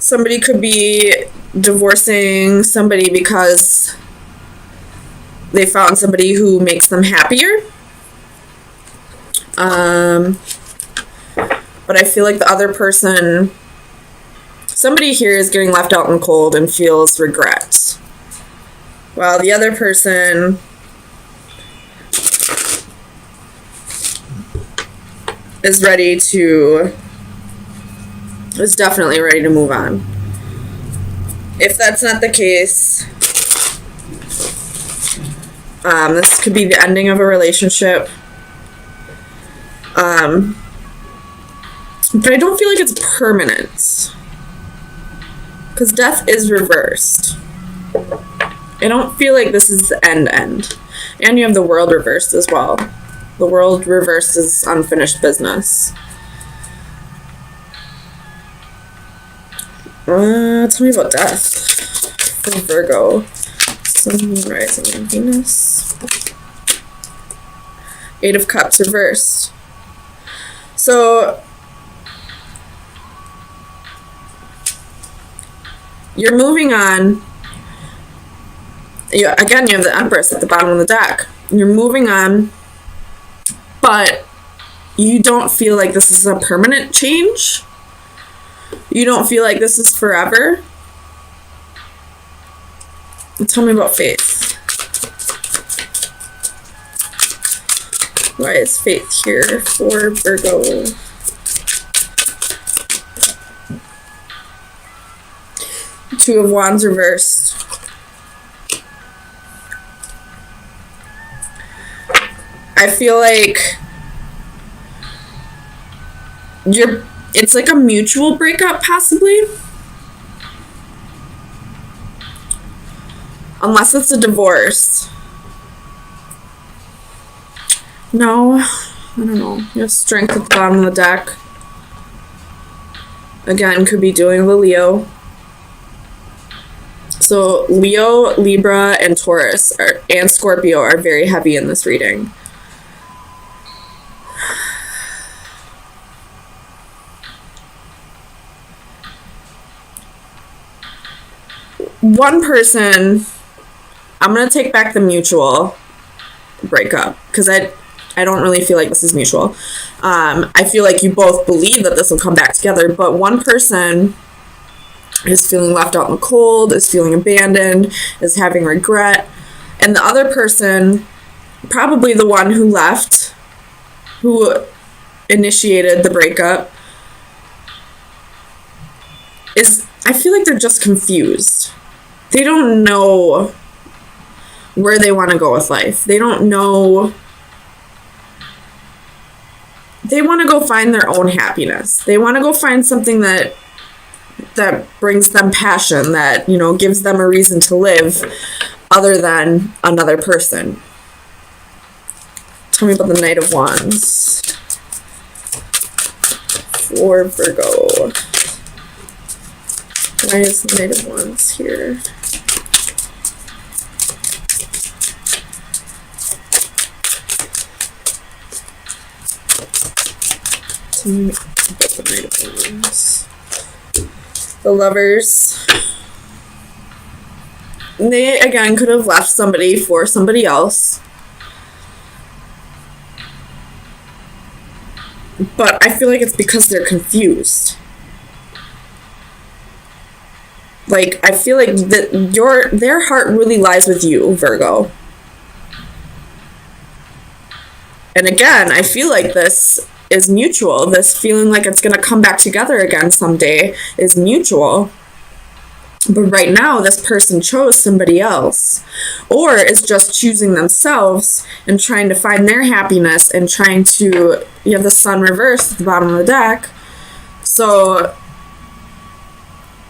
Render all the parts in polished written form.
Somebody could be divorcing somebody because they found somebody who makes them happier. But I feel like the other person, somebody here is getting left out in the cold and feels regret, while the other person is definitely ready to move on. If that's not the case, this could be the ending of a relationship. But I don't feel like it's permanent, because death is reversed. I don't feel like this is the end. And you have the world reversed as well. The world reversed is unfinished business. Tell me about death for Virgo. Sun, Moon, Rising, and Venus. Eight of Cups reversed. So you're moving on. Again, you have the Empress at the bottom of the deck. You're moving on, but you don't feel like this is a permanent change. You don't feel like this is forever. Tell me about faith. Why is faith here for Virgo? Two of Wands reversed. I feel like it's like a mutual breakup, possibly. Unless it's a divorce. No, I don't know. You have Strength at the bottom of the deck. Again, could be doing the Leo. So Leo, Libra, and Taurus and Scorpio are very heavy in this reading. One person, I'm going to take back the mutual breakup, because I don't really feel like this is mutual. I feel like you both believe that this will come back together, but one person is feeling left out in the cold, is feeling abandoned, is having regret, and the other person, probably the one who left, who initiated the breakup, I feel like they're just confused. They don't know where they want to go with life. They don't know. They want to go find their own happiness. They want to go find something that brings them passion, that, gives them a reason to live other than another person. Tell me about the Knight of Wands for Virgo. Why is the Knight of Wands here? Tell me about the Knight of Wands. The Lovers. They, again, could have left somebody for somebody else. But I feel like it's because they're confused. Like, I feel like their heart really lies with you, Virgo. And again, I feel like this is mutual. This feeling like it's going to come back together again someday is mutual. But right now, this person chose somebody else. Or is just choosing themselves and trying to find their happiness and trying to... You have the Sun reversed at the bottom of the deck. So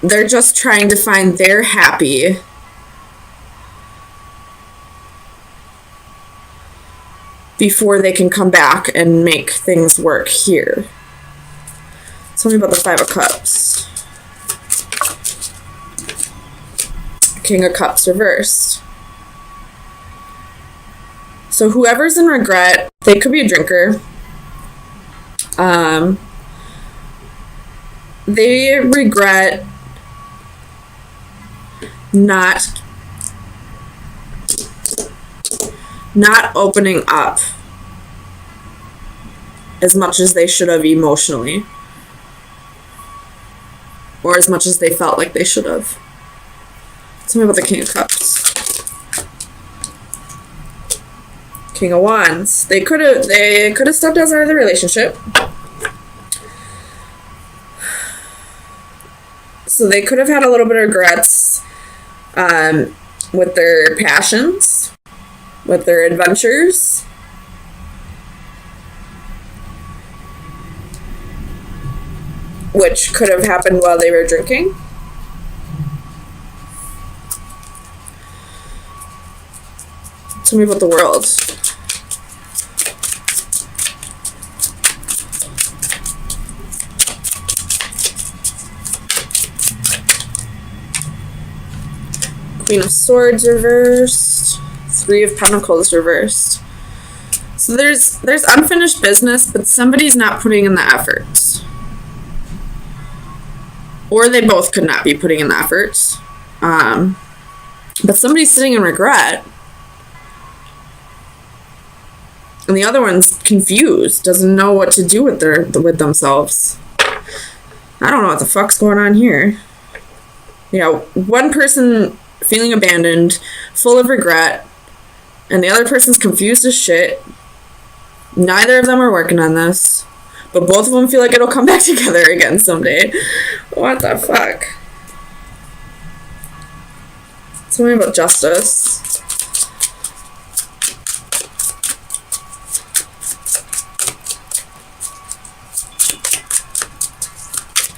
they're just trying to find their happy. Before they can come back and make things work here. Tell me about the Five of Cups. King of Cups reversed. So whoever's in regret, they could be a drinker. They regret not opening up as much as they should have emotionally, or as much as they felt like they should have. Tell me about the King of Cups. King of Wands. They could have stepped outside of the relationship. So they could have had a little bit of regrets with their passions, with their adventures. Which could have happened while they were drinking. Tell me about the World. Queen of Swords reversed. Three of Pentacles reversed. So there's unfinished business, but somebody's not putting in the effort. Or they both could not be putting in the effort. But somebody's sitting in regret. And the other one's confused, doesn't know what to do with themselves. I don't know what the fuck's going on here. You know, one person feeling abandoned, full of regret, and the other person's confused as shit. Neither of them are working on this, but both of them feel like it'll come back together again someday. What the fuck? Tell me about Justice.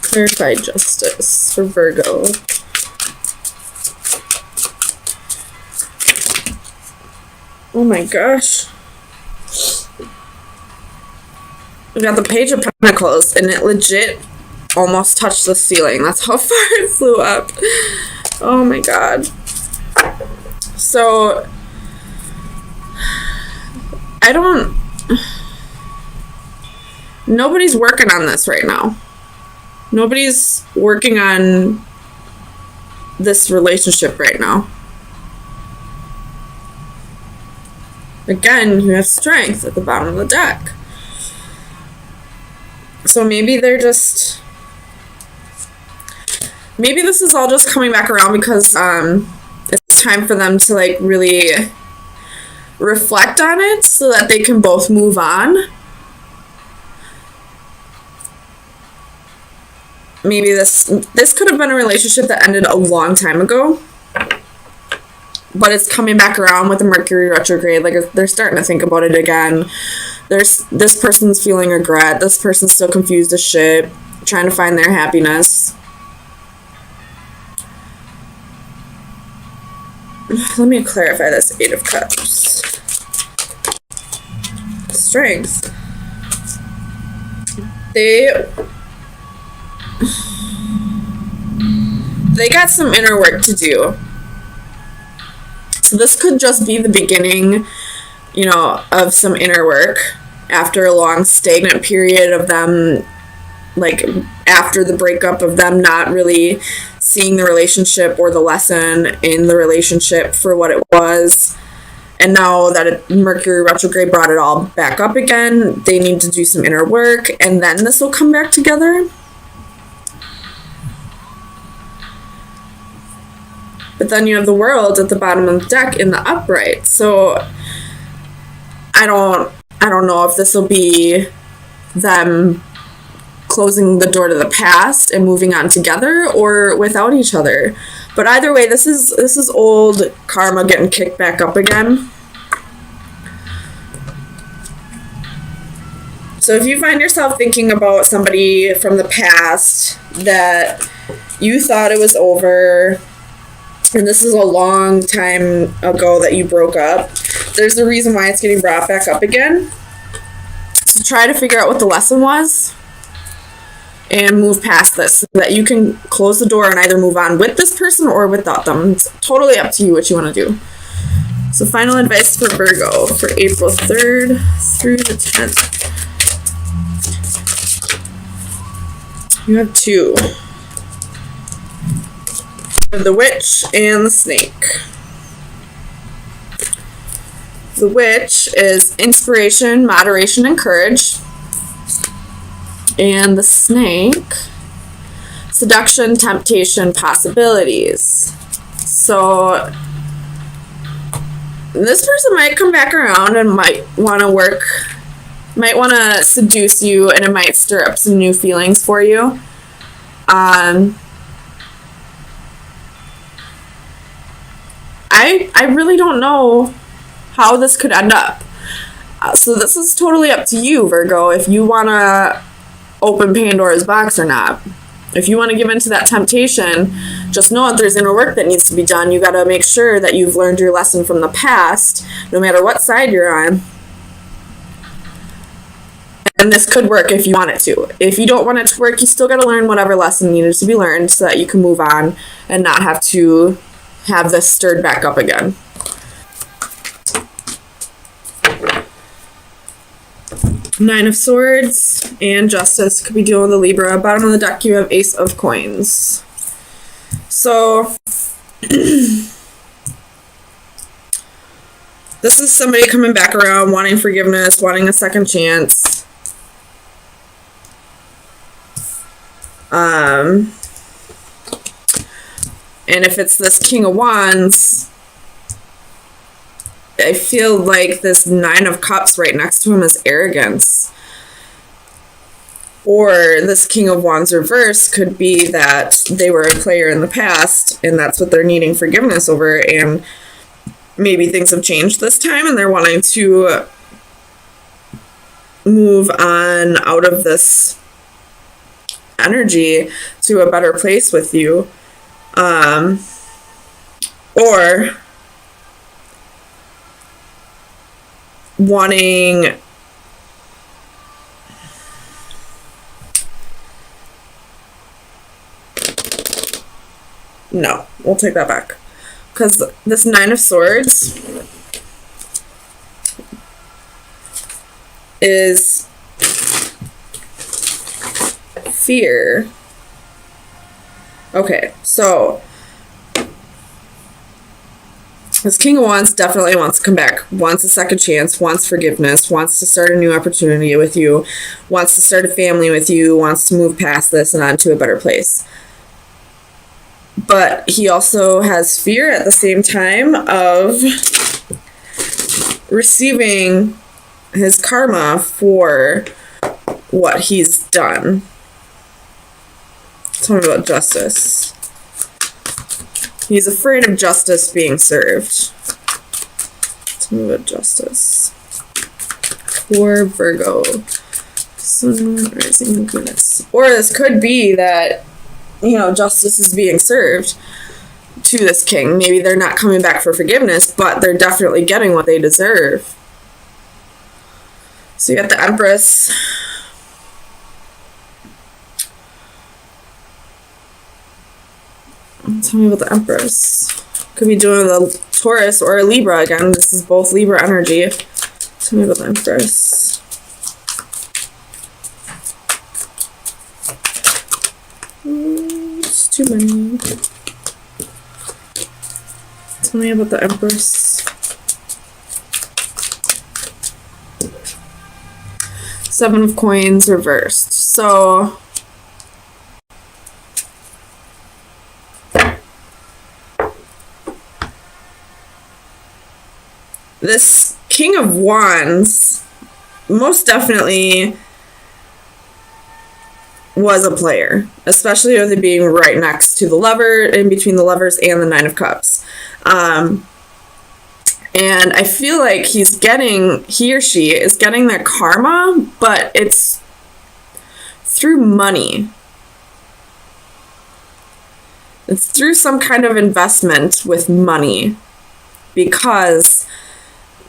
Clarify Justice for Virgo. Oh my gosh. We got the Page of Pentacles, and it legit almost touched the ceiling. That's how far it flew up. Oh my god. So, nobody's working on this right now. Nobody's working on this relationship right now. Again, you have Strength at the bottom of the deck. So maybe they're just... Maybe this is all just coming back around because it's time for them to, like, really reflect on it so that they can both move on. Maybe this could have been a relationship that ended a long time ago. But it's coming back around with the Mercury retrograde. Like, they're starting to think about it again. This person's feeling regret. This person's still confused as shit, trying to find their happiness. Let me clarify this Eight of Cups. Strength. They got some inner work to do. So this could just be the beginning, you know, of some inner work after a long stagnant period of them, like, after the breakup, of them not really seeing the relationship or the lesson in the relationship for what it was. And now that Mercury retrograde brought it all back up again, they need to do some inner work, and then this will come back together. But then you have the World at the bottom of the deck in the upright. So I don't know if this will be them closing the door to the past and moving on together or without each other. But either way, this is old karma getting kicked back up again. So if you find yourself thinking about somebody from the past that you thought it was over, and this is a long time ago that you broke up, there's a reason why it's getting brought back up again. So try to figure out what the lesson was and move past this so that you can close the door and either move on with this person or without them. It's totally up to you what you want to do. So final advice for Virgo for April 3rd through the 10th. You have 2. The Witch and the Snake. The Witch is inspiration, moderation, and courage. And the Snake, seduction, temptation, possibilities. So this person might come back around and might want to seduce you, and it might stir up some new feelings for you. I really don't know how this could end up. So this is totally up to you, Virgo, if you want to open Pandora's box or not. If you want to give into that temptation, just know that there's inner work that needs to be done. You got to make sure that you've learned your lesson from the past, no matter what side you're on. And this could work if you want it to. If you don't want it to work, you still got to learn whatever lesson needed to be learned so that you can move on and not have to have this stirred back up again. Nine of Swords and Justice could be dealing with the Libra. Bottom of the deck, you have Ace of Coins. So this is somebody coming back around, wanting forgiveness, wanting a second chance. And if it's this King of Wands, I feel like this Nine of Cups right next to him is arrogance. Or this King of Wands reverse could be that they were a player in the past and that's what they're needing forgiveness over, and maybe things have changed this time and they're wanting to move on out of this energy to a better place with you. Or wanting no, we'll take that back, because this Nine of Swords is fear. Okay, so this King of Wands definitely wants to come back, wants a second chance, wants forgiveness, wants to start a new opportunity with you, wants to start a family with you, wants to move past this and on to a better place. But he also has fear at the same time of receiving his karma for what he's done. Tell me about Justice. He's afraid of justice being served. Tell me about Justice. For Virgo. Sun, rising, Venus. Or this could be that, you know, justice is being served to this king. Maybe they're not coming back for forgiveness, but they're definitely getting what they deserve. So you got the Empress. Tell me about the Empress. Could be doing the Taurus or a Libra again. This is both Libra energy. Tell me about the Empress. It's too many. Tell me about the Empress. Seven of Coins reversed. So this King of Wands most definitely was a player, especially with it being right next to the Lover, in between the Lovers and the Nine of Cups. And I feel like he or she is getting their karma, but it's through money. It's through some kind of investment with money, because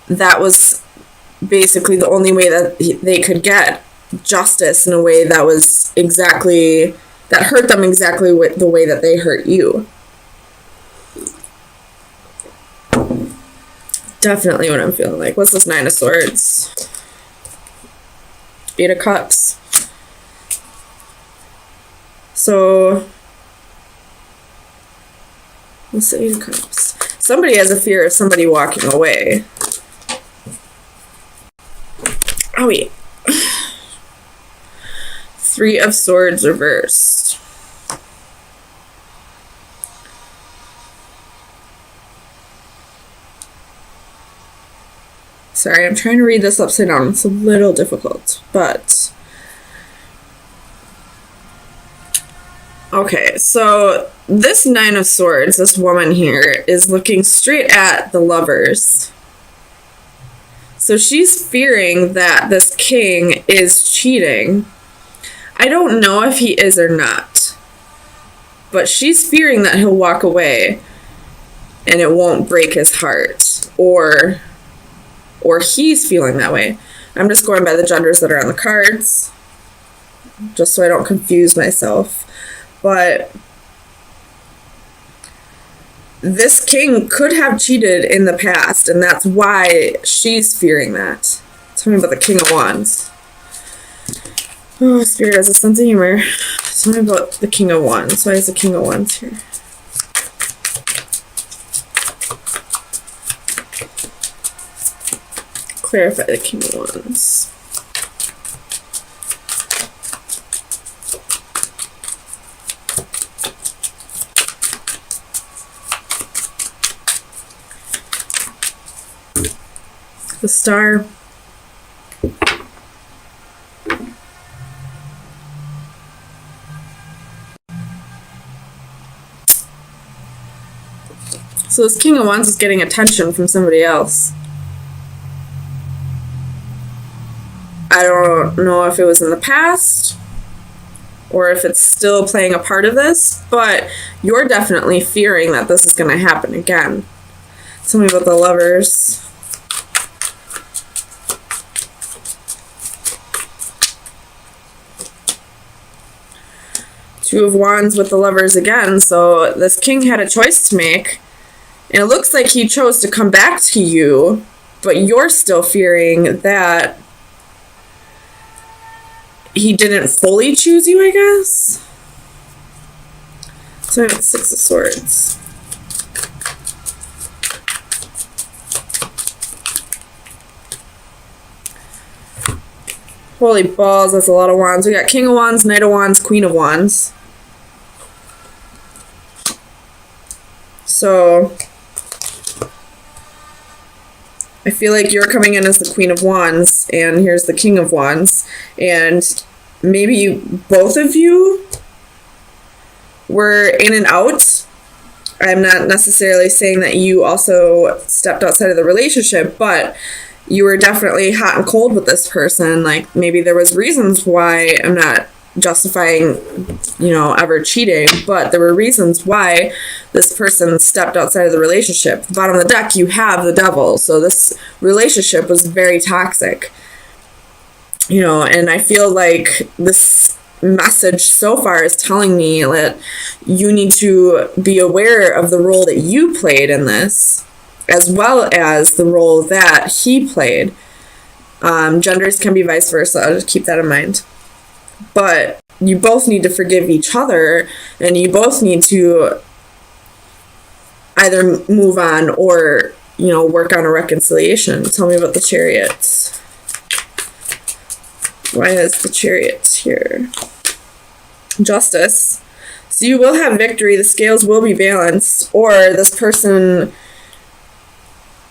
that was basically the only way that they could get justice in a way that was that hurt them exactly the way that they hurt you. Definitely what I'm feeling like. What's this Nine of Swords? Eight of Cups. So What's the 8 of Cups? Somebody has a fear of somebody walking away. Oh, wait. 3 of Swords reversed. Sorry, I'm trying to read this upside down. It's a little difficult, but... Okay, so this 9 of Swords, this woman here, is looking straight at the Lovers. So she's fearing that this king is cheating. I don't know if he is or not, but she's fearing that he'll walk away and it won't break his heart, or he's feeling that way. I'm just going by the genders that are on the cards, just so I don't confuse myself. But this king could have cheated in the past, and that's why she's fearing that. Tell me about the King of Wands. Oh, Spirit has a sense of humor. Tell me about the King of Wands. Why is the King of Wands here? Clarify the King of Wands. The Star. So this King of Wands is getting attention from somebody else. I don't know if it was in the past or if it's still playing a part of this, but you're definitely fearing that this is going to happen again. Tell me about the Lovers. Two of Wands with the Lovers again, so this king had a choice to make, and it looks like he chose to come back to you, but you're still fearing that he didn't fully choose you, I guess? So I have 6 of Swords. Holy balls, that's a lot of wands. We got King of Wands, Knight of Wands, Queen of Wands. So I feel like you're coming in as the Queen of Wands, and here's the King of Wands, and maybe both of you were in and out. I'm not necessarily saying that you also stepped outside of the relationship, but you were definitely hot and cold with this person. Like, maybe there was reasons why. I'm not justifying, ever cheating, but there were reasons why this person stepped outside of the relationship. At the bottom of the deck, you have the Devil. So this relationship was very toxic. And I feel like this message so far is telling me that you need to be aware of the role that you played in this, as well as the role that he played. Genders can be vice versa. Just keep that in mind. But you both need to forgive each other, and you both need to either move on or, work on a reconciliation. Tell me about the Chariot. Why is the Chariot here? Justice. So you will have victory. The scales will be balanced, or this person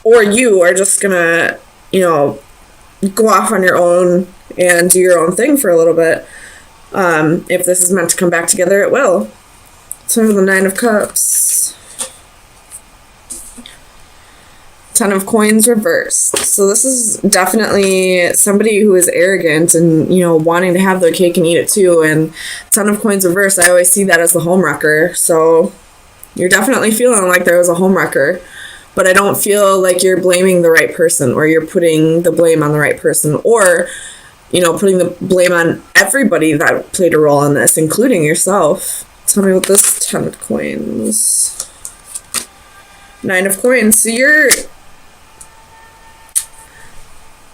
or you are just gonna, go off on your own and do your own thing for a little bit. If this is meant to come back together, it will. So the 9 of Cups. 10 of Coins reversed. So this is definitely somebody who is arrogant and, wanting to have their cake and eat it too. And 10 of Coins reversed, I always see that as the homewrecker. So you're definitely feeling like there was a homewrecker. But I don't feel like you're blaming the right person, or you're putting the blame on the right person, or, putting the blame on everybody that played a role in this, including yourself. Tell me what this 10 of Coins. 9 of Coins. So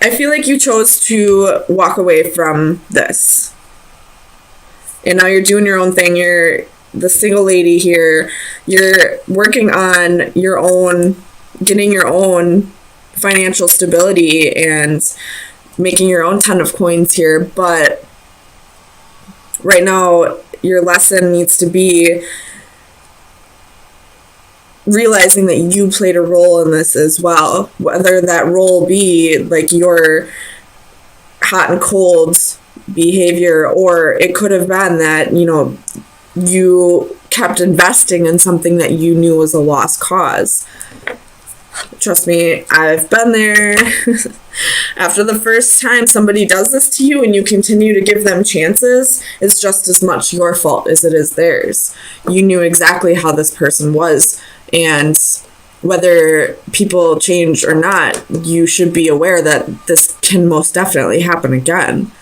I feel like you chose to walk away from this. And now you're doing your own thing. You're the single lady here, you're working on your own, getting your own financial stability and making your own ton of coins here. But right now, your lesson needs to be realizing that you played a role in this as well, whether that role be like your hot and cold behavior, or it could have been that, you know, you kept investing in something that you knew was a lost cause. Trust me, I've been there. After the first time somebody does this to you and you continue to give them chances, it's just as much your fault as it is theirs. You knew exactly how this person was, and whether people change or not, you should be aware that this can most definitely happen again.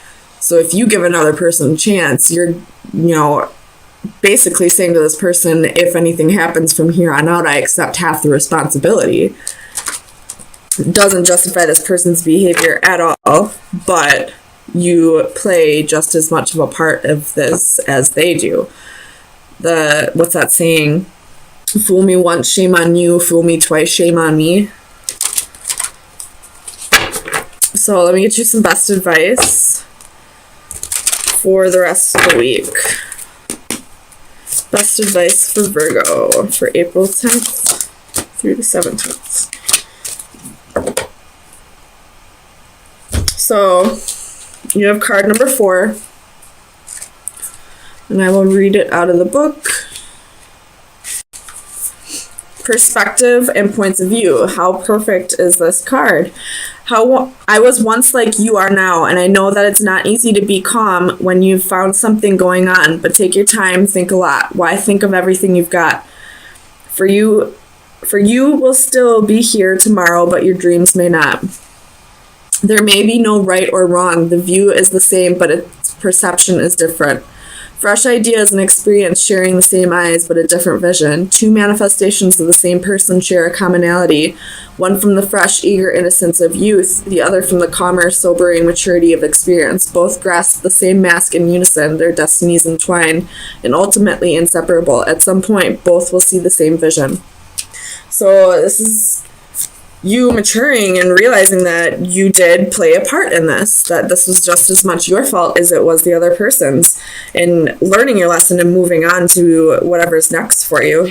So if you give another person a chance, you're, you know, basically saying to this person, if anything happens from here on out, I accept half the responsibility. It doesn't justify this person's behavior at all, but you play just as much of a part of this as they do. What's that saying? Fool me once, shame on you. Fool me twice, shame on me. So let me get you some best advice for the rest of the week. Best advice for Virgo for April 10th through the 17th. So you have card number 4, and I will read it out of the book. Perspective and points of view. How perfect is this card? How I was once like you are now, and I know that it's not easy to be calm when you've found something going on, but take your time, think a lot. Why think of everything you've got? For you will still be here tomorrow, but your dreams may not. There may be no right or wrong. The view is the same, but its perception is different. Fresh ideas and experience sharing the same eyes, but a different vision. 2 manifestations of the same person share a commonality. One from the fresh, eager innocence of youth, the other from the calmer, sobering maturity of experience. Both grasp the same mask in unison, their destinies entwined, and ultimately inseparable. At some point, both will see the same vision. So this is you maturing and realizing that you did play a part in this, that this was just as much your fault as it was the other person's, and learning your lesson and moving on to whatever's next for you.